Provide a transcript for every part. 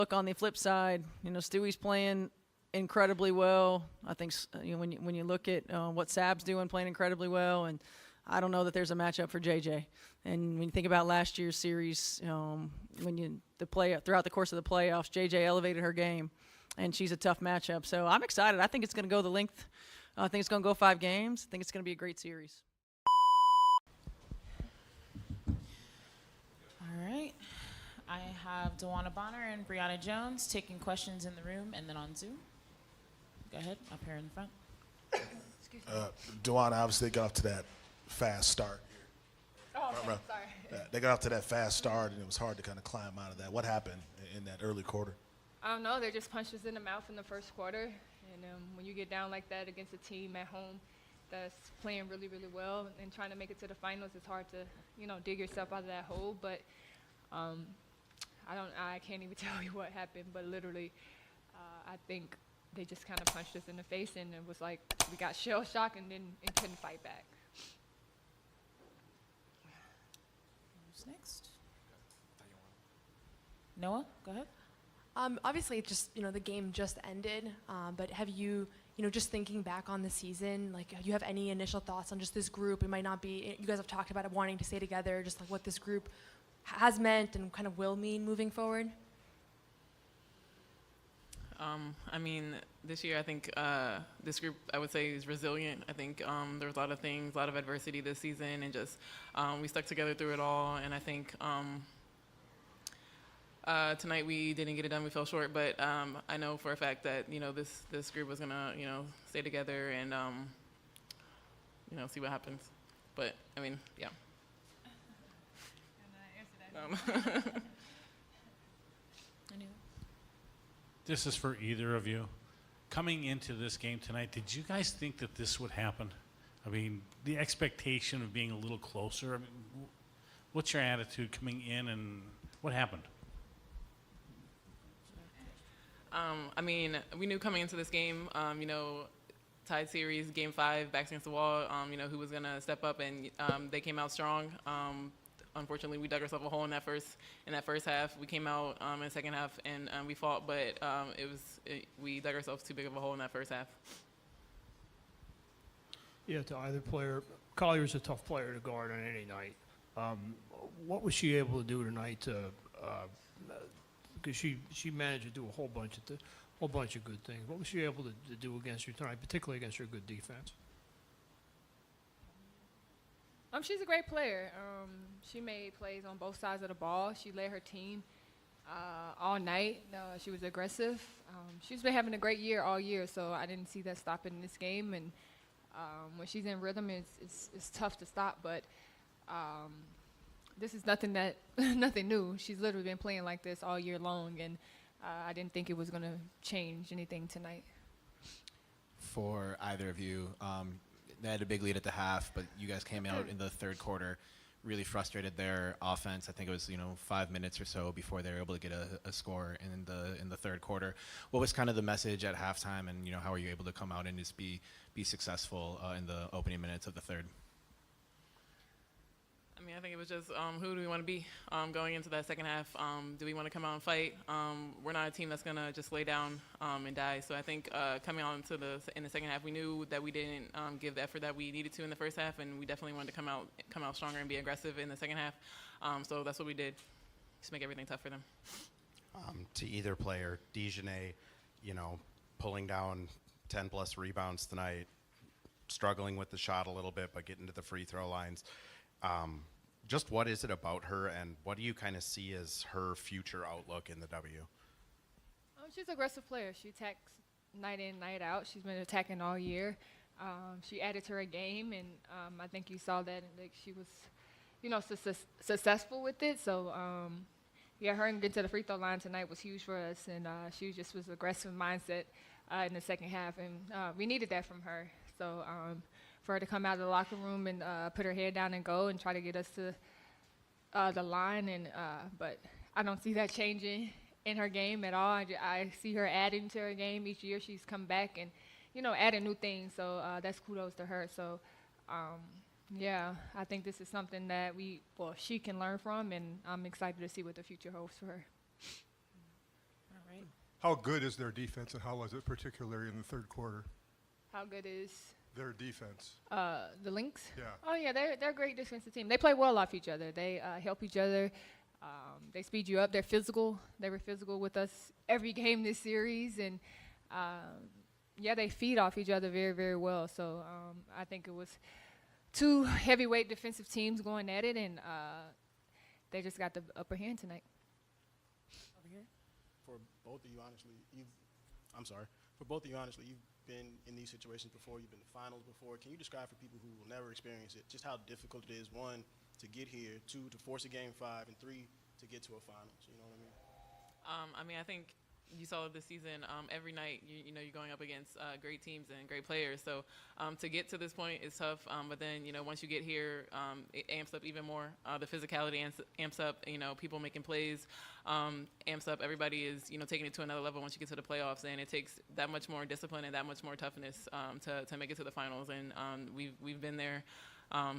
Look, on the flip side, Stewie's playing incredibly well. I think when you look at what Sab's doing, playing incredibly well, and I don't know that there's a matchup for JJ. And when you think about last year's series, throughout the course of the playoffs, JJ elevated her game, and she's a tough matchup. So I'm excited. I think it's going to go the length. I think it's going to go 5 games. I think it's going to be a great series. All right. I have DeWanna Bonner and Brionna Jones taking questions in the room and then on Zoom. Go ahead, up here in the front. DeWanna obviously got off to that fast start. Oh, okay, sorry. They got off to that fast start, and it was hard to kind of climb out of that. What happened in that early quarter? I don't know. They just punched us in the mouth in the first quarter. And when you get down like that against a team at home that's playing really, really well and trying to make it to the finals, it's hard to, dig yourself out of that hole. But I can't even tell you what happened. But literally, I think they just kind of punched us in the face, and it was like we got shell shock and couldn't fight back. Who's next? Noah, go ahead. Obviously, it's just, the game just ended, but have you, just thinking back on the season, like, do you have any initial thoughts on just this group? It might not be, you guys have talked about it wanting to stay together, just like what this group has meant and kind of will mean moving forward? This year I think this group, I would say, is resilient. I think there was a lot of things, a lot of adversity this season, and just we stuck together through it all. And I think tonight we didn't get it done. We fell short, but I know for a fact that this group was gonna stay together and see what happens. But yeah. This is for either of you. Coming into this game tonight, did you guys think that this would happen? The expectation of being a little closer. What's your attitude coming in, and what happened? We knew coming into this game, tied series, game 5, backs against the wall, who was going to step up, and they came out strong. Unfortunately, we dug ourselves a hole in that first half. We came out in the second half, and we fought, but we dug ourselves too big of a hole in that first half. Yeah, to either player, Collier's a tough player to guard on any night. What was she able to do tonight to because she managed to do a whole bunch of good things. What was she able to do against you tonight, particularly against your good defense? She's a great player. She made plays on both sides of the ball. She led her team all night. She was aggressive. She's been having a great year all year, so I didn't see that stopping in this game. And when she's in rhythm, it's tough to stop. But this is nothing new. She's literally been playing like this all year long, and I didn't think it was going to change anything tonight. For either of you, they had a big lead at the half, but you guys came out in the third quarter, really frustrated their offense. I think it was 5 minutes or so before they were able to get a score in the third quarter. What was kind of the message at halftime, and how are you able to come out and just be successful in the opening minutes of the third? I think it was just who do we want to be going into that second half? Do we want to come out and fight? We're not a team that's going to just lay down and die. So I think coming on in the second half, we knew that we didn't give the effort that we needed to in the first half, and we definitely wanted to come out stronger and be aggressive in the second half. So that's what we did, just make everything tough for them. To either player, Dejanay, pulling down 10-plus rebounds tonight, struggling with the shot a little bit, but getting to the free throw lines. Just what is it about her, and what do you kind of see as her future outlook in the W? She's an aggressive player. She attacks night in, night out. She's been attacking all year. She added to her game, and I think you saw that. Like, she was, successful with it. So, her getting to the free throw line tonight was huge for us, and she just was aggressive mindset in the second half, and we needed that from her. So. For her to come out of the locker room and put her head down and go and try to get us to the line, but I don't see that changing in her game at all. I see her adding to her game each year. She's come back and, adding new things. So that's kudos to her. So, I think this is something that she can learn from, and I'm excited to see what the future holds for her. How good is their defense, and how was it particularly in the third quarter? How good is Their defense. the Lynx? Yeah. Oh yeah, they're a great defensive team. They play well off each other. They help each other. They speed you up. They're physical. They were physical with us every game this series, and yeah, they feed off each other very, very well. So I think it was two heavyweight defensive teams going at it, and they just got the upper hand tonight. For both of you, honestly, for both of you, honestly, you've been in these situations before. You've been to finals before. Can you describe for people who will never experience it, just how difficult it is, one, to get here, two, to force a game 5, and 3, to get to a finals? You know what I mean? I think you saw this season, every night, you know, you're going up against great teams and great players. So to get to this point is tough. But then, you know, once you get here, it amps up even more. The physicality amps up, you know, people making plays, amps up. Everybody is, you know, taking it to another level once you get to the playoffs. And it takes that much more discipline and that much more toughness to make it to the finals. And we've been there.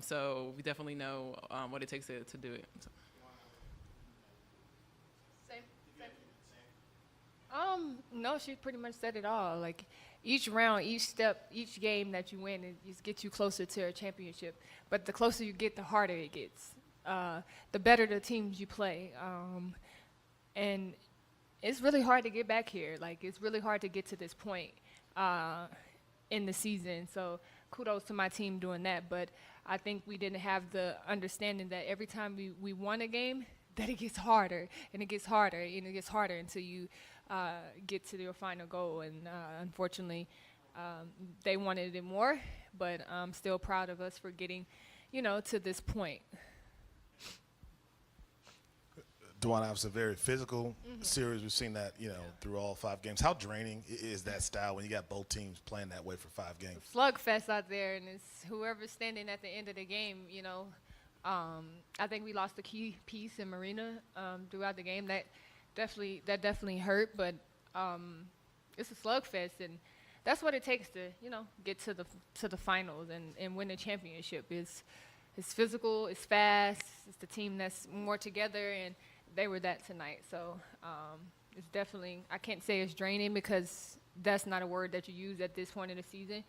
So we definitely know what it takes to do it. So. No, she pretty much said it all. Like each round, each step, each game that you win, it just gets you closer to a championship. But the closer you get, the harder it gets. The better the teams you play. And it's really hard to get back here. Like it's really hard to get to this point in the season. So kudos to my team doing that. But I think we didn't have the understanding that every time we won a game, that it gets harder and it gets harder and it gets harder until you get to your final goal. And unfortunately, they wanted it more, but I'm still proud of us for getting, you know, to this point. DeWanna, obviously a very physical series. We've seen that, you know, through all 5 games. How draining is that style when you got both teams playing that way for 5 games? Slugfest out there, and it's whoever's standing at the end of the game, you know. I think we lost a key piece in Marina throughout the game. That definitely hurt, but it's a slugfest, and that's what it takes to, you know, get to the finals and win a championship. It's physical, it's fast, it's the team that's more together, and they were that tonight. So it's definitely, I can't say it's draining because that's not a word that you use at this point in the season.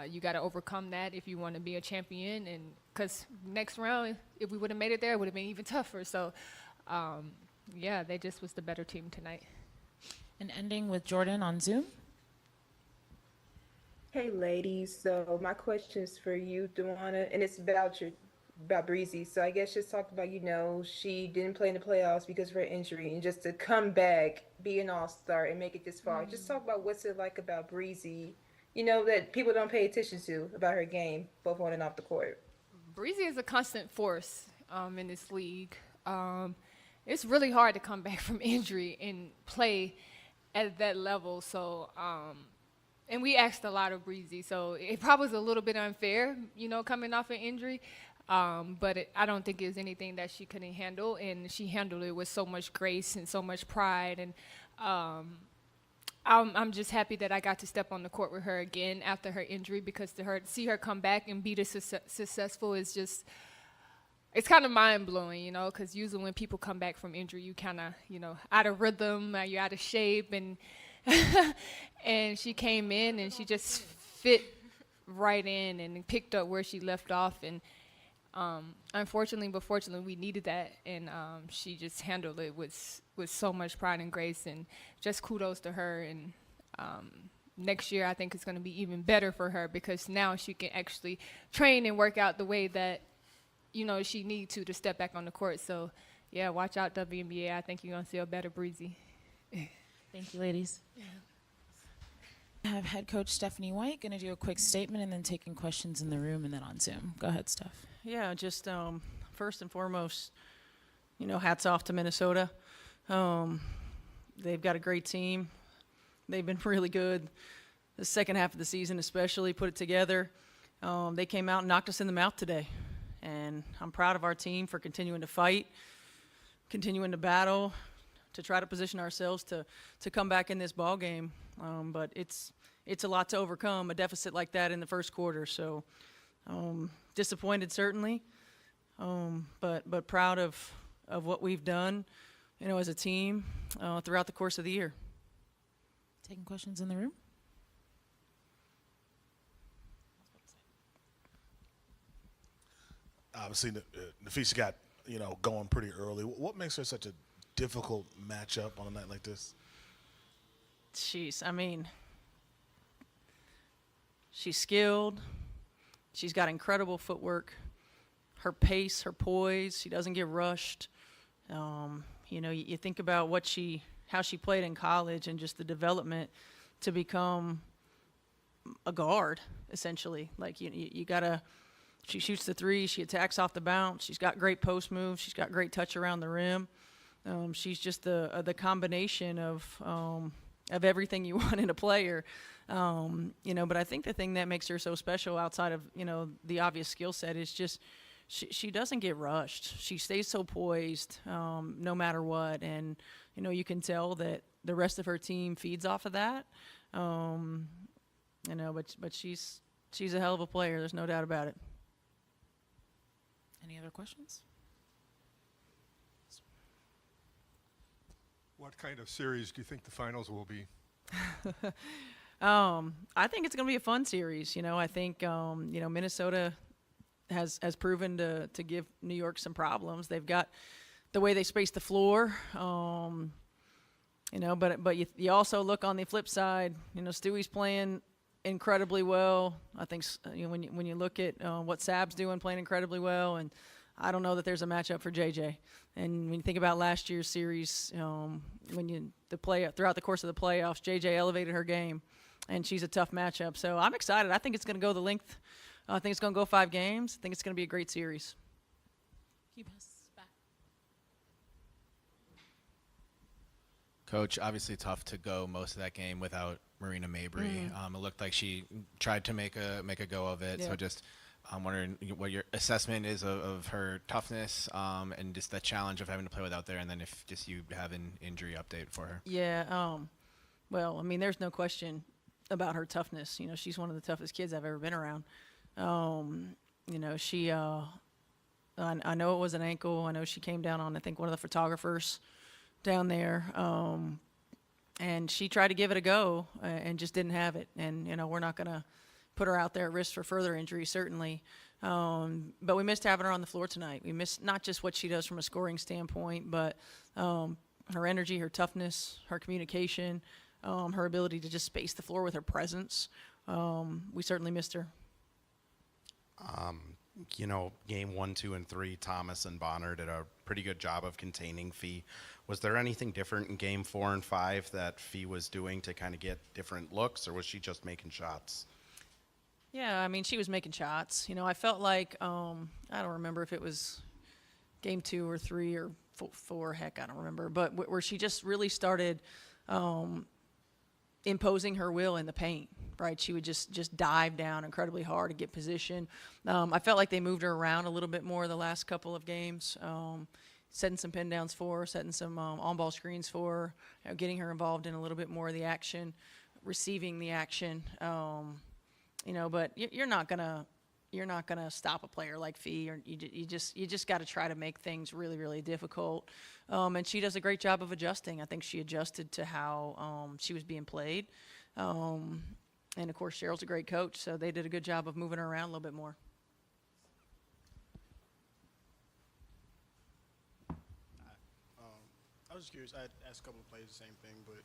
You got to overcome that if you want to be a champion, and because next round, if we would have made it there, it would have been even tougher. So, yeah, they just was the better team tonight. And ending with Jordan on Zoom. Hey, ladies. So my question is for you, DeWanna, and it's about Breezy. So I guess just talk about, you know, she didn't play in the playoffs because of her injury, and just to come back, be an all-star, and make it this far. Just talk about what's it like about Breezy, you know, that people don't pay attention to about her game, both on and off the court. Breezy is a constant force in this league. It's really hard to come back from injury and play at that level. So, and we asked a lot of Breezy, so it probably was a little bit unfair, you know, coming off an injury. But I don't think it was anything that she couldn't handle, and she handled it with so much grace and so much pride. And I'm just happy that I got to step on the court with her again after her injury, because to see her come back and be this successful is just, it's kind of mind-blowing, you know, because usually when people come back from injury, you kind of, you know, out of rhythm, you're out of shape, and and she came in and she just fit right in and picked up where she left off. And unfortunately, but fortunately, we needed that, and she just handled it with so much pride and grace, and just kudos to her. And next year, I think it's going to be even better for her, because now she can actually train and work out the way that, you know, she needs to step back on the court. So, yeah, watch out, WNBA. I think you're going to see a better Breezy. Thank you, ladies. Yeah. I have head coach Stephanie White going to do a quick statement and then taking questions in the room and then on Zoom. Go ahead, Steph. Yeah, just first and foremost, you know, hats off to Minnesota. They've got a great team. They've been really good. The second half of the season especially, put it together. They came out and knocked us in the mouth today. And I'm proud of our team for continuing to fight, continuing to battle, to try to position ourselves to come back in this ball game. But it's a lot to overcome, a deficit like that in the first quarter. So disappointed certainly, but proud of what we've done, you know, as a team throughout the course of the year. Taking questions in the room. Obviously, Nafisa got going pretty early. What makes her such a difficult matchup on a night like this? Jeez, I mean, she's skilled. She's got incredible footwork. Her pace, her poise. She doesn't get rushed. You think about how she played in college and just the development to become a guard, essentially. Like you gotta. She shoots the three. She attacks off the bounce. She's got great post moves. She's got great touch around the rim. She's just the combination of everything you want in a player. But I think the thing that makes her so special outside of the obvious skill set is just she doesn't get rushed. She stays so poised no matter what, and you can tell that the rest of her team feeds off of that. But she's a hell of a player. There's no doubt about it. Any other questions? What kind of series do you think the finals will be? I think it's going to be a fun series. I think Minnesota has proven to give New York some problems. They've got the way they space the floor. But you also look on the flip side. Stewie's playing incredibly well. I think when you look at what Sab's doing, playing incredibly well, and I don't know that there's a matchup for JJ. And when you think about last year's series, throughout the course of the playoffs, JJ elevated her game, and she's a tough matchup. So I'm excited. I think it's going to go the length. I think it's going to go 5 games. I think it's going to be a great series. Keep us back. Coach, obviously tough to go most of that game without Marina Mabry. It looked like she tried to make a go of it. Yeah. So just I'm wondering what your assessment is of her toughness and just the challenge of having to play without there, and then if just you have an injury update for her. Yeah. Well, I mean, there's no question about her toughness. She's one of the toughest kids I've ever been around. She. I know it was an ankle. I know she came down on, I think, one of the photographers down there. And she tried to give it a go and just didn't have it. And, we're not going to put her out there at risk for further injury, certainly. But we missed having her on the floor tonight. We missed not just what she does from a scoring standpoint, but her energy, her toughness, her communication, her ability to just space the floor with her presence. We certainly missed her. Game 1, 2, and 3, Thomas and Bonner did a pretty good job of containing Fee. Was there anything different in game 4 and 5 that Fee was doing to kind of get different looks, or was she just making shots? Yeah, I mean, she was making shots. I felt like, I don't remember if it was game 2 or 3 or 4, heck, I don't remember, but where she just really started imposing her will in the paint, right? She would just dive down incredibly hard to get position. I felt like they moved her around a little bit more the last couple of games, setting some pin downs for her, setting some on-ball screens for her, getting her involved in a little bit more of the action, receiving the action. But you're not gonna stop a player like Fee, or you just got to try to make things really, really difficult. And she does a great job of adjusting. I think she adjusted to how she was being played. And of course, Cheryl's a great coach, so they did a good job of moving her around a little bit more. I was just curious. I asked a couple of players the same thing, but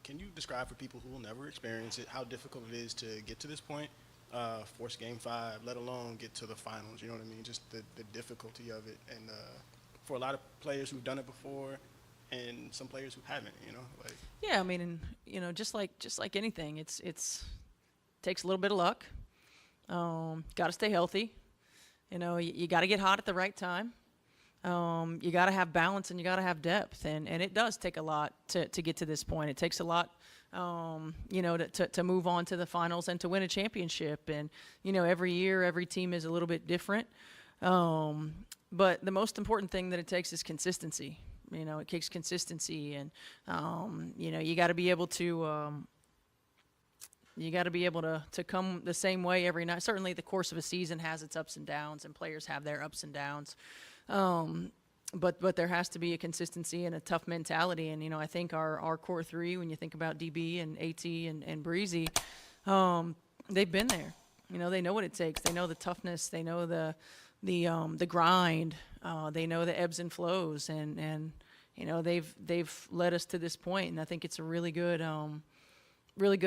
can you describe for people who will never experience it how difficult it is to get to this point, force game 5, let alone get to the finals? You know what I mean? Just the difficulty of it, and for a lot of players who've done it before, and some players who haven't. Yeah, I mean, and just like anything, it takes a little bit of luck. Got to stay healthy. You got to get hot at the right time. You got to have balance and you got to have depth, and it does take a lot to get to this point. It takes a lot, to move on to the finals and to win a championship. And every year, every team is a little bit different. But the most important thing that it takes is consistency. It takes consistency, and you got to be able to. You got to be able to come the same way every night. Certainly, the course of a season has its ups and downs, and players have their ups and downs. but there has to be a consistency and a tough mentality. And, I think our core three, when you think about DB and AT and Breezy, they've been there. They know what it takes. They know the toughness. They know the grind. They know the ebbs and flows. And they've led us to this point. And I think it's a really good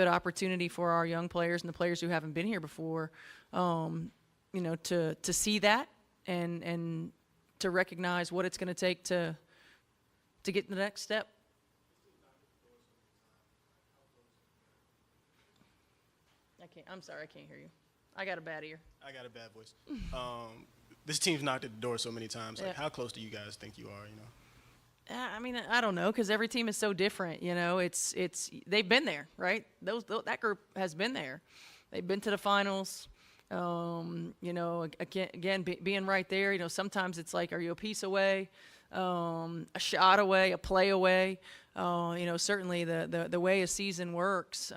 opportunity for our young players and the players who haven't been here before, to see that and to recognize what it's going to take to get to the next step. I'm sorry, I can't hear you. I got a bad ear. I got a bad voice. This team's knocked at the door so many times. Like, Yeah. how close do you guys think you are? I mean, I don't know, because every team is so different. It's they've been there, right? That group has been there. They've been to the finals. Again, being right there. Sometimes it's like, are you a piece away, a shot away, a play away? Certainly the way a season works.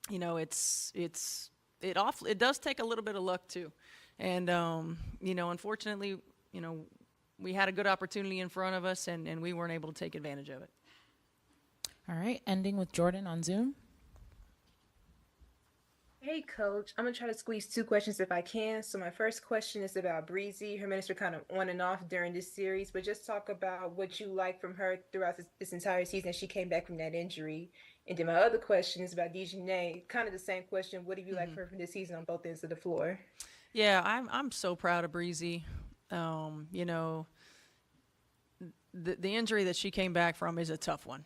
It does take a little bit of luck too, and unfortunately, we had a good opportunity in front of us, and we weren't able to take advantage of it. All right, ending with Jordan on Zoom. Hey, Coach. I'm going to try to squeeze 2 questions if I can. So my first question is about Breezy. Her minutes are kind of on and off during this series, but just talk about what you like from her throughout this entire season as she came back from that injury. And then my other question is about DeWanna. Kind of the same question. What have you liked from her from this season on both ends of the floor? Yeah, I'm so proud of Breezy. The injury that she came back from is a tough one.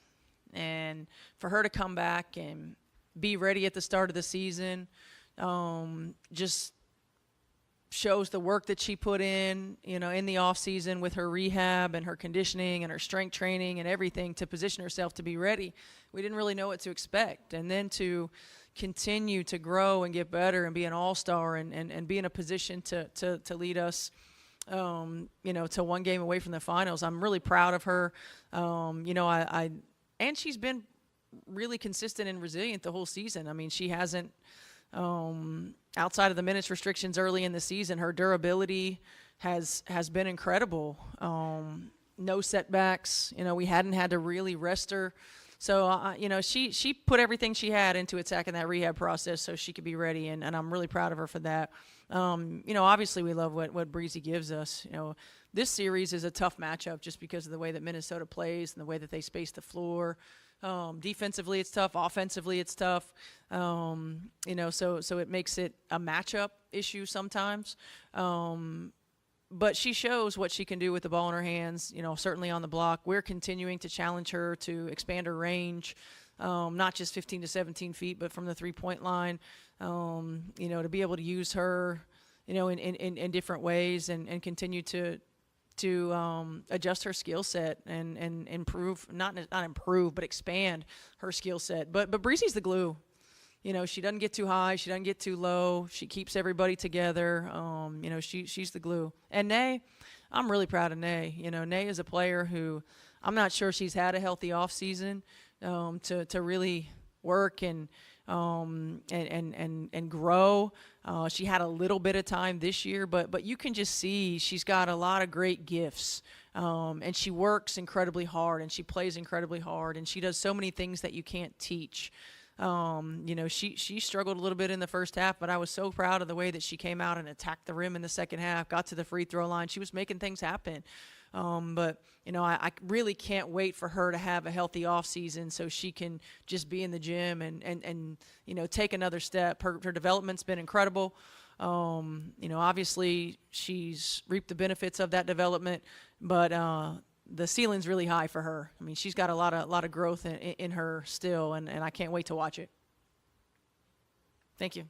And for her to come back and be ready at the start of the season, just shows the work that she put in the off season with her rehab and her conditioning and her strength training and everything to position herself to be ready. We didn't really know what to expect. And then to continue to grow and get better and be an all-star and be in a position to lead us, to one game away from the finals. I'm really proud of her. And she's been really consistent and resilient the whole season. I mean, she hasn't, outside of the minutes restrictions early in the season, her durability has been incredible. No setbacks. We hadn't had to really rest her. So, she put everything she had into attacking that rehab process so she could be ready, and I'm really proud of her for that. Obviously we love what Breezy gives us. This series is a tough matchup just because of the way that Minnesota plays and the way that they space the floor. Defensively, it's tough. Offensively, it's tough. So it makes it a matchup issue sometimes. But she shows what she can do with the ball in her hands, certainly on the block. We're continuing to challenge her to expand her range, not just 15 to 17 feet, but from the three-point line, to be able to use her, in different ways and continue to adjust her skill set and improve, not improve, but expand her skill set. But Breezy's the glue. She doesn't get too high. She doesn't get too low. She keeps everybody together. She's the glue. And Nay, I'm really proud of Nay. Nay is a player who I'm not sure she's had a healthy off season to really work and grow. She had a little bit of time this year, but you can just see she's got a lot of great gifts. And she works incredibly hard and she plays incredibly hard and she does so many things that you can't teach. She struggled a little bit in the first half, but I was so proud of the way that she came out and attacked the rim in the second half, got to the free throw line. She was making things happen. I really can't wait for her to have a healthy off season so she can just be in the gym and take another step. Her development's been incredible. Obviously she's reaped the benefits of that development, but the ceiling's really high for her. I mean, she's got a lot of growth in her still, and I can't wait to watch it. Thank you.